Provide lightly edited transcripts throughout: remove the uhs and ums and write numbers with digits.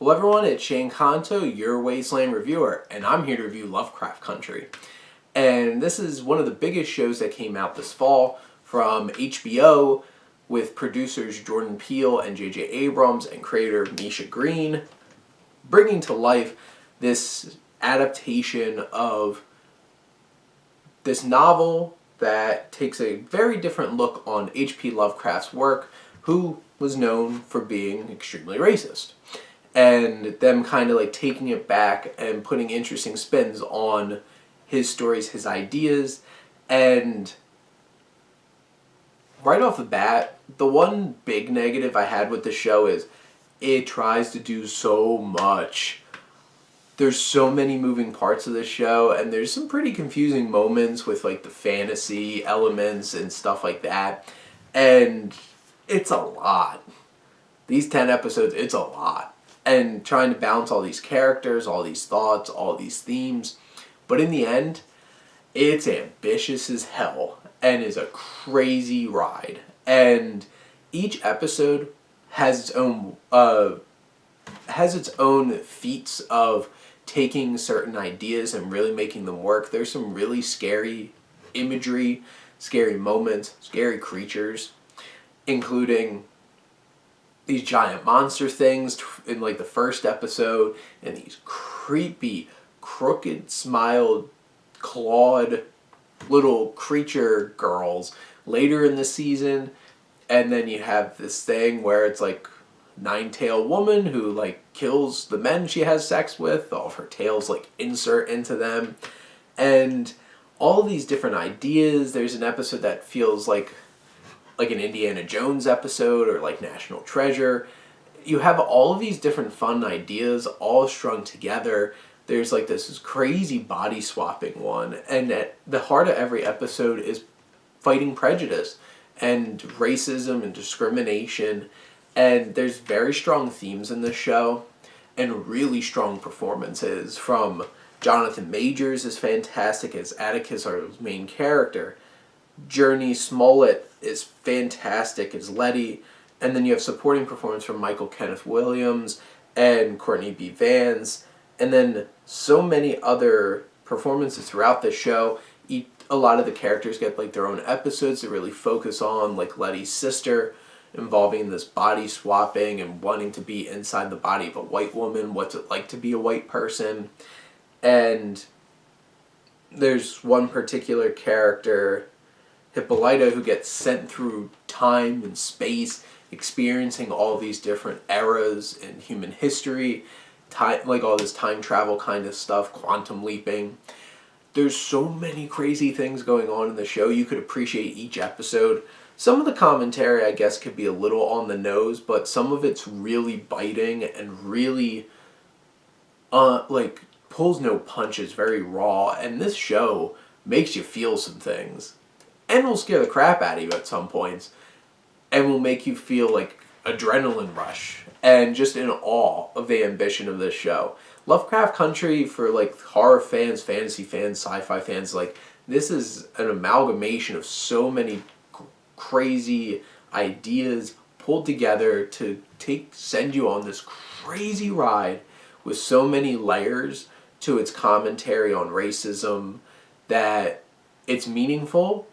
Hello everyone, it's Shane Kanto, your Wasteland reviewer, and I'm here to review Lovecraft Country. And this is one of the biggest shows that came out this fall from HBO with producers Jordan Peele and J.J. Abrams and creator Misha Green, bringing to life this adaptation of this novel that takes a very different look on H.P. Lovecraft's work, who was known for being extremely racist. And them kind of like taking it back and putting interesting spins on his stories, his ideas. And right off the bat, the one big negative I had with the show is it tries to do so much. There's so many moving parts of the show, and there's some pretty confusing moments with like the fantasy elements and stuff like that. And it's a lot. These 10 episodes, it's a lot. And trying to balance all these characters, all these thoughts, all these themes. But in the end, it's ambitious as hell and is a crazy ride. And each episode has its own feats of taking certain ideas and really making them work. There's some really scary imagery, scary moments, scary creatures, including these giant monster things in like the first episode, and these creepy, crooked smiled, clawed little creature girls later in the season. And then you have this thing where it's like nine-tailed woman who like kills the men she has sex with. All of her tails like insert into them. And all of these different ideas. There's an episode that feels like an Indiana Jones episode or like National Treasure. You have all of these different fun ideas all strung together. There's like this crazy body swapping one, and at the heart of every episode is fighting prejudice and racism and discrimination. And there's very strong themes in this show and really strong performances from Jonathan Majors is fantastic as Atticus, our main character. Journey Smollett is fantastic as Letty, and then you have supporting performance from Michael Kenneth Williams and Courtney B. Vance, and then so many other performances throughout the show. A lot of the characters get like their own episodes that really focus on like Letty's sister, involving this body swapping and wanting to be inside the body of a white woman. What's it like to be a white person? And there's one particular character, Hippolyta, who gets sent through time and space, experiencing all these different eras in human history, like all this time travel kind of stuff, quantum leaping. There's so many crazy things going on in the show. You could appreciate each episode. Some of the commentary, I guess, could be a little on the nose, but some of it's really biting and really, like, pulls no punches, very raw. And this show makes you feel some things. And will scare the crap out of you at some points. And will make you feel like adrenaline rush. And just in awe of the ambition of this show. Lovecraft Country, for like horror fans, fantasy fans, sci-fi fans, like this is an amalgamation of so many crazy ideas pulled together to send you on this crazy ride with so many layers to its commentary on racism that it's meaningful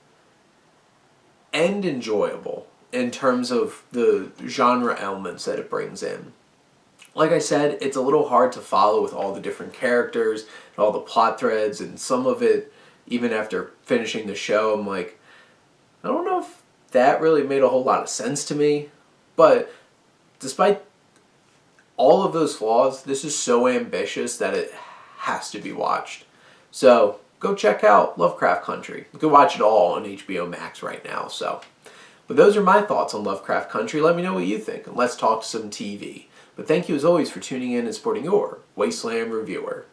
and enjoyable in terms of the genre elements that it brings in. Like I said, it's a little hard to follow with all the different characters and all the plot threads, and some of it, even after finishing the show, I'm like, I don't know if that really made a whole lot of sense to me. But despite all of those flaws, this is so ambitious that it has to be watched. So go check out Lovecraft Country. You can watch it all on HBO Max right now. But those are my thoughts on Lovecraft Country. Let me know what you think, and let's talk some TV. But thank you as always for tuning in and supporting your Wasteland reviewer.